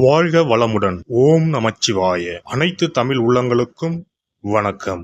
வாழ்க வளமுடன். ஓம் நமச்சிவாய. அனைத்து தமிழ் உள்ளங்களுக்கும் வணக்கம்.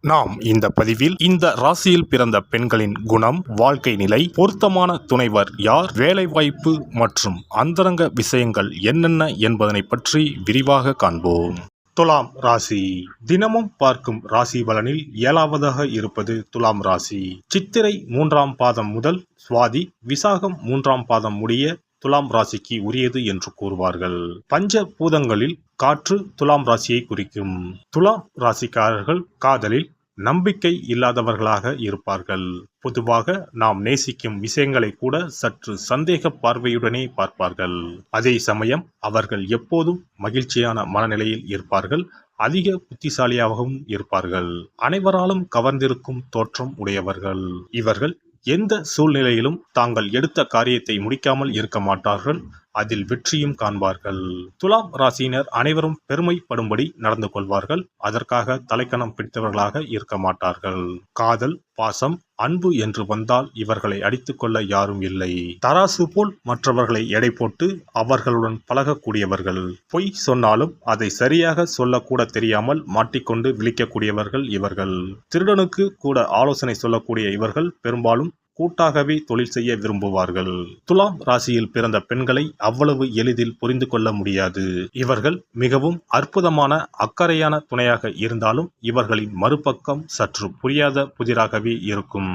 நாம் இந்த பதிவில் இந்த ராசியில் பிறந்த பெண்களின் குணம், வாழ்க்கை நிலை, பொருத்தமான துணைவர் யார், வேலைவாய்ப்பு மற்றும் அந்தரங்க விஷயங்கள் என்னென்ன என்பதனை பற்றி விரிவாக காண்போம். துலாம் ராசி. தினமும் பார்க்கும் ராசி பலனில் 7வதாக இருப்பது துலாம் ராசி. சித்திரை 3ஆம் பாதம் முதல் சுவாதி விசாகம் 3ஆம் பாதம் முடிய துலாம் ராசிக்கு உரியது என்று கூறுவார்கள். பஞ்ச பூதங்களில் காற்று துலாம் ராசியை குறிக்கும். துலாம் ராசிக்காரர்கள் காதலில் நம்பிக்கை இல்லாதவர்களாக இருப்பார்கள். பொதுவாக நாம் நேசிக்கும் விஷயங்களை கூட சற்று சந்தேக பார்வையுடனே பார்ப்பார்கள். அதே சமயம் அவர்கள் எப்போதும் மகிழ்ச்சியான மனநிலையில் இருப்பார்கள். அதிக புத்திசாலியாகவும் இருப்பார்கள். அனைவராலும் கவர்ந்திருக்கும் தோற்றம் உடையவர்கள். இவர்கள் எந்த சூழ்நிலையிலும் தாங்கள் எடுத்த காரியத்தை முடிக்காமல் இருக்க மாட்டார்கள். அதில் வெற்றியும் காண்பார்கள். துலாம் ராசியினர் அனைவரும் பெருமைப்படும்படி நடந்து கொள்வார்கள். அதற்காக தலைக்கணம் பிடித்தவர்களாக இருக்க மாட்டார்கள். காதல், பாசம், அன்பு என்று வந்தால் இவர்களை அடித்துக் கொள்ள யாரும் இல்லை. தராசு போல் மற்றவர்களை எடை போட்டு அவர்களுடன் பழகக்கூடியவர்கள். பொய் சொன்னாலும் அதை சரியாக சொல்லக்கூட தெரியாமல் மாட்டிக்கொண்டு விழிக்கக்கூடியவர்கள் இவர்கள். திருடனுக்கு கூட ஆலோசனை சொல்லக்கூடிய இவர்கள் பெரும்பாலும் கூட்டாகவே தொழில் செய்ய விரும்புவார்கள். துலாம் ராசியில் பிறந்த பெண்களை அவ்வளவு எளிதில் புரிந்து கொள்ள முடியாது. இவர்கள் மிகவும் அற்புதமான அக்கறையான துணையாக இருந்தாலும் இவர்களின் மறுபக்கம் சற்று புரியாத புதிராகவே இருக்கும்.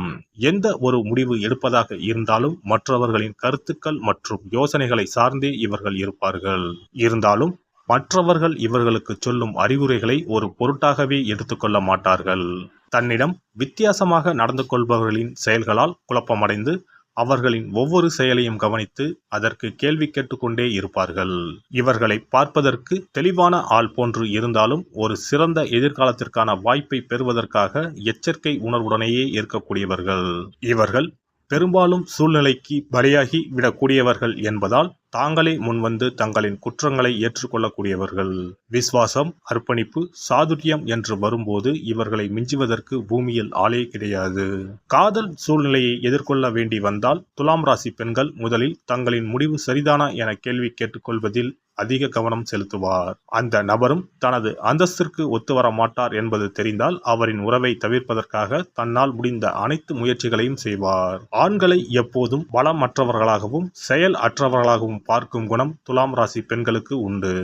எந்த ஒரு முடிவு எடுப்பதாக இருந்தாலும் மற்றவர்களின் கருத்துக்கள் மற்றும் யோசனைகளை சார்ந்தே இவர்கள் இருப்பார்கள். இருந்தாலும் மற்றவர்கள் இவர்களுக்கு சொல்லும் அறிவுரைகளை ஒரு பொருட்டாகவே எடுத்துக்கொள்ள மாட்டார்கள். தன்னிடம் வித்தியாசமாக நடந்து கொள்பவர்களின் செயல்களால் குழப்பமடைந்து அவர்களின் ஒவ்வொரு செயலையும் கவனித்து அதற்கு கேள்வி கேட்டுக்கொண்டே இருப்பார்கள். இவர்களை பார்ப்பதற்கு தெளிவான ஆள் போன்று இருந்தாலும் ஒரு சிறந்த எதிர்காலத்திற்கான வாய்ப்பை பெறுவதற்காக எச்சரிக்கை உணர்வுடனேயே இருக்கக்கூடியவர்கள். இவர்கள் பெரும்பாலும் சூழ்நிலைக்கு பலியாகி விடக்கூடியவர்கள் என்பதால் தாங்களே முன்வந்து தங்களின் குற்றங்களை ஏற்றுக்கொள்ளக்கூடியவர்கள். விசுவாசம், அர்ப்பணிப்பு, சாதுரியம் என்று வரும்போது இவர்களை மிஞ்சுவதற்கு பூமியில் ஆளே கிடையாது. காதல் சூழ்நிலையை எதிர்கொள்ள வேண்டி வந்தால் துலாம் ராசி பெண்கள் முதலில் தங்களின் முடிவு சரிதானா என கேள்வி கேட்டுக்கொள்வதில் அதிக கவனம் செலுத்துவார். அந்த நபரும் தனது அந்தஸ்திற்கு ஒத்துவர மாட்டார் என்பது தெரிந்தால் அவரின் உறவை தவிர்ப்பதற்காக தன்னால் முடிந்த அனைத்து முயற்சிகளையும் செய்வார். ஆண்களை எப்போதும் பலமற்றவர்களாகவும் செயல் அற்றவர்களாகவும் பார்க்கும் குணம் துலாம் ராசி பெண்களுக்கு உண்டு.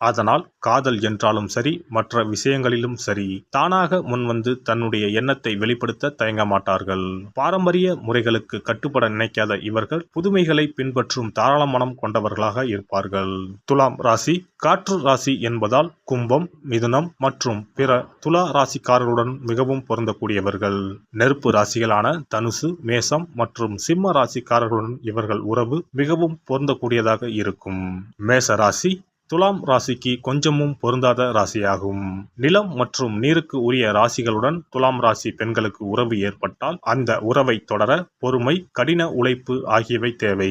அதனால் காதல் என்றாலும் சரி, மற்ற விஷயங்களிலும் சரி, தானாக முன்வந்து தன்னுடைய எண்ணத்தை வெளிப்படுத்த தயங்க மாட்டார்கள். பாரம்பரிய முறைகளுக்கு கட்டுப்பட நினைக்காத இவர்கள் புதுமைகளை பின்பற்றும் தாராள மனம் கொண்டவர்களாக இருப்பார்கள். துலாம் ராசி காற்று ராசி என்பதால் கும்பம், மிதுனம் மற்றும் பிற துலா ராசிக்காரர்களுடன் மிகவும் பொருந்தக்கூடியவர்கள். நெருப்பு ராசிகளான தனுசு, மேசம் மற்றும் சிம்ம ராசிக்காரர்களுடன் இவர்கள் உறவு மிகவும் பொருந்தக்கூடியதாக இருக்கும். மேச ராசி துலாம் ராசிக்கு கொஞ்சமும் பொருந்தாத ராசியாகும். நிலம் மற்றும் நீருக்கு உரிய ராசிகளுடன் துலாம் ராசி பெண்களுக்கு உறவு ஏற்பட்டால் அந்த உறவை தொடர பொறுமை, கடின உழைப்பு ஆகியவை தேவை.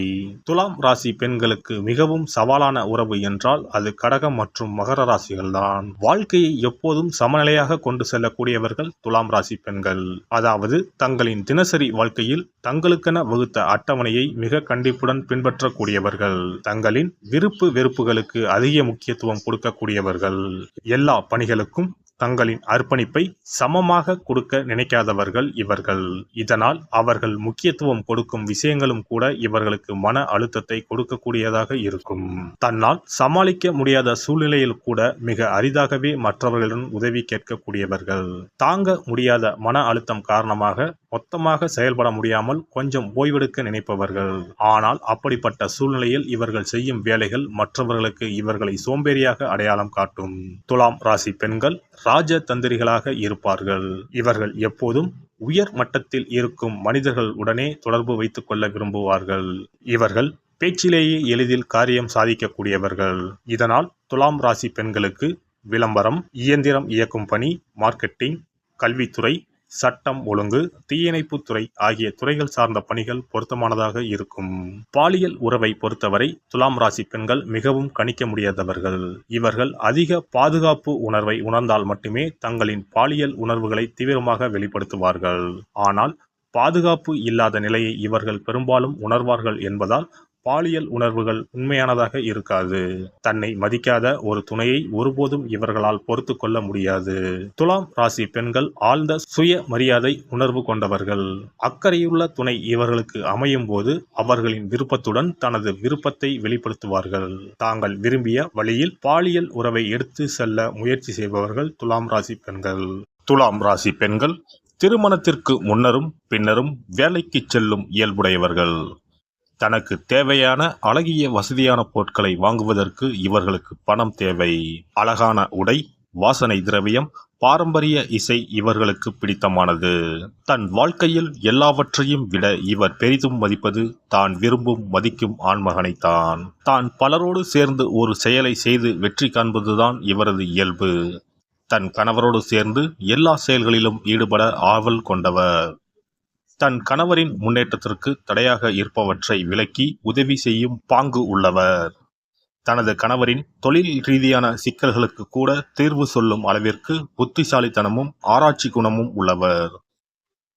துலாம் ராசி பெண்களுக்கு மிகவும் சவாலான உறவு என்றால் அது கடகம் மற்றும் மகர ராசிகள்தான். வாழ்க்கையை எப்போதும் சமநிலையாக கொண்டு செல்லக்கூடியவர்கள் துலாம் ராசி பெண்கள். அதாவது தங்களின் தினசரி வாழ்க்கையில் தங்களுக்கென வகுத்த அட்டவணையை மிக கண்டிப்புடன் பின்பற்றக்கூடியவர்கள். தங்களின் விருப்பு வெறுப்புகளுக்கு அதிக முக்கியத்துவம் கொடுக்கக்கூடியவர்கள். எல்லா பணிகளுக்கும் தங்களின் அர்ப்பணிப்பை சமமாக கொடுக்க நினைக்காதவர்கள் இவர்கள். இதனால் அவர்கள் முக்கியத்துவம் கொடுக்கும் விஷயங்களும் கூட இவர்களுக்கு மன அழுத்தத்தை கொடுக்கக்கூடியதாக இருக்கும். தன்னால் சமாளிக்க முடியாத சூழ்நிலையில் கூட மிக அரிதாகவே மற்றவர்களிடம் உதவி கேட்கக்கூடியவர்கள். தாங்க முடியாத மன அழுத்தம் காரணமாக மொத்தமாக செயல்பட முடியாமல் கொஞ்சம் ஓய்வெடுக்க நினைப்பவர்கள். ஆனால் அப்படிப்பட்ட சூழ்நிலையில் இவர்கள் செய்யும் வேலைகள் மற்றவர்களுக்கு இவர்களை சோம்பேறியாக அடையாளம் காட்டும். துலாம் ராசி பெண்கள் ராஜதந்திரிகளாக இருப்பார்கள். இவர்கள் எப்போதும் உயர் மட்டத்தில் இருக்கும் மனிதர்கள் உடனே தொடர்பு வைத்துக் கொள்ள விரும்புவார்கள். இவர்கள் பேச்சிலேயே எளிதில் காரியம் சாதிக்கக்கூடியவர்கள். இதனால் துலாம் ராசி பெண்களுக்கு விளம்பரம், இயந்திரம் இயக்கும் பணி, மார்க்கெட்டிங், கல்வித்துறை, சட்டம் ஒழுங்கு, தீயணைப்பு துறை ஆகிய துறைகள் சார்ந்த பணிகள் பொருத்தமானதாக இருக்கும். பாலியல் உறவை பொறுத்தவரை துலாம் ராசி பெண்கள் மிகவும் கணிக்க முடியாதவர்கள். இவர்கள் அதிக பாதுகாப்பு உணர்வை உணர்ந்தால் மட்டுமே தங்களின் பாலியல் உணர்வுகளை தீவிரமாக வெளிப்படுத்துவார்கள். ஆனால் பாதுகாப்பு இல்லாத நிலையை இவர்கள் பெரும்பாலும் உணர்வார்கள் என்பதால் பாலியல் உணர்வுகள் உண்மையானதாக இருக்காது. தன்னை மதிக்காத ஒரு துணையை ஒருபோதும் இவர்களால் பொறுத்து கொள்ள முடியாது. துலாம் ராசி பெண்கள் ஆழ்ந்த சுய மரியாதை உணர்வு கொண்டவர்கள். அக்கறையுள்ள துணை இவர்களுக்கு அமையும் போது அவர்களின் விருப்பத்துடன் தனது விருப்பத்தை வெளிப்படுத்துவார்கள். தாங்கள் விரும்பிய வழியில் பாலியல் உறவை எடுத்து செல்ல முயற்சி செய்பவர்கள் துலாம் ராசி பெண்கள். துலாம் ராசி பெண்கள் திருமணத்திற்கு முன்னரும் பின்னரும் வேலைக்கு செல்லும் இயல்புடையவர்கள். தனக்கு தேவையான அழகிய வசதியான பொருட்களை வாங்குவதற்கு இவர்களுக்கு பணம் தேவை. அழகான உடை, வாசனை திரவியம், பாரம்பரிய இசை இவர்களுக்கு பிடித்தமானது. தன் வாழ்க்கையில் எல்லாவற்றையும் விட இவர் பெரிதும் மதிப்பது தான் விரும்பும் மதிக்கும் ஆண்மகனைத்தான். தான் பலரோடு சேர்ந்து ஒரு செயலை செய்து வெற்றி காண்பதுதான் இவரது இயல்பு. தன் கணவரோடு சேர்ந்து எல்லா செயல்களிலும் ஈடுபட ஆவல் கொண்டவர். தன் கணவரின் முன்னேற்றத்திற்கு தடையாக இருப்பவற்றை விலக்கி உதவி செய்யும் பாங்கு உள்ளவர். தனது கணவரின் தொழில் ரீதியான சிக்கல்களுக்கு கூட தீர்வு சொல்லும் அளவிற்கு புத்திசாலித்தனமும் ஆராய்ச்சி குணமும் உள்ளவர்.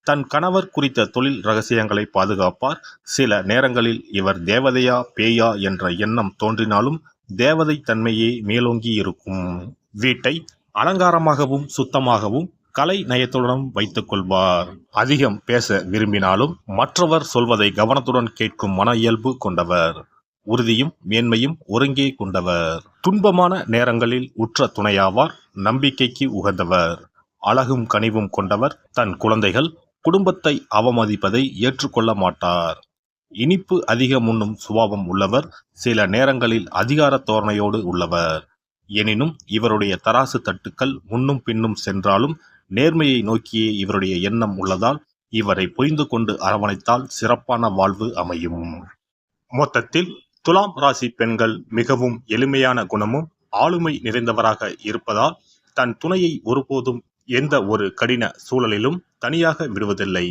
தன் கணவர் குறித்த தொழில் ரகசியங்களை பாதுகாப்பார். சில நேரங்களில் இவர் தேவதையா பேயா என்ற எண்ணம் தோன்றினாலும் தேவதை தன்மையே மேலோங்கி இருக்கும். வீட்டை அலங்காரமாகவும் சுத்தமாகவும் கலை நயத்துடன் வைத்துக் கொள்வார். அதிகம் பேச விரும்பினாலும் மற்றவர் சொல்வதை கவனத்துடன் கேட்கும் மன இயல்பு கொண்டவர். உறுதியும் மேன்மையும் ஒருங்கே கொண்டவர். துன்பமான நேரங்களில் உற்ற துணையாவார். நம்பிக்கைக்கு உகந்தவர். அழகும் கனிவும் கொண்டவர். தன் குழந்தைகள் குடும்பத்தை அவமதிப்பதை ஏற்றுக்கொள்ள மாட்டார். இனிப்பு அதிகம் உண்ணும் சுபாவம் உள்ளவர். சில நேரங்களில் அதிகார தோரணையோடு உள்ளவர். எனினும் இவருடைய தராசு தட்டுக்கள் முன்னும் பின்னும் சென்றாலும் நேர்மையை நோக்கியே இவருடைய எண்ணம் உள்ளதால் இவரை புரிந்து கொண்டு அரவணைத்தால் சிறப்பான வாழ்வு அமையும். மொத்தத்தில் துலாம் ராசி பெண்கள் மிகவும் எளிமையான குணமும் ஆளுமை நிறைந்தவராக இருப்பதால் தன் துணையை ஒருபோதும் எந்த ஒரு கடின சூழலிலும் தனியாக விடுவதில்லை.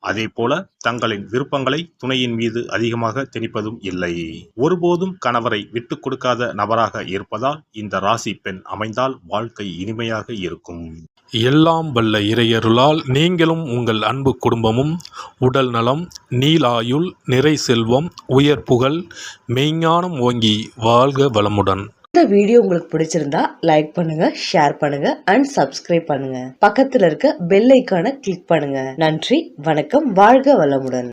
அதேபோல தங்களின் விருப்பங்களை துணையின் மீது அதிகமாக திணிப்பதும் இல்லை. ஒருபோதும் கணவரை விட்டுக் கொடுக்காத நபராக இருப்பதால் இந்த ராசி பெண் அமைந்தால் வாழ்க்கை இனிமையாக இருக்கும். எல்லாம் வல்ல இறையருளால் நீங்களும் உங்கள் அன்பு குடும்பமும் உடல் நலம், நீலாயுள், நிறை செல்வம், உயர் புகழ், மெய்ஞானம் ஓங்கி வாழ்க வளமுடன். இந்த வீடியோ உங்களுக்கு பிடிச்சிருந்தா லைக் பண்ணுங்க, ஷேர் பண்ணுங்க அண்ட் சப்ஸ்கிரைப் பண்ணுங்க. பக்கத்துல இருக்க பெல் ஐகானை கிளிக் பண்ணுங்க. நன்றி, வணக்கம், வாழ்க வளமுடன்.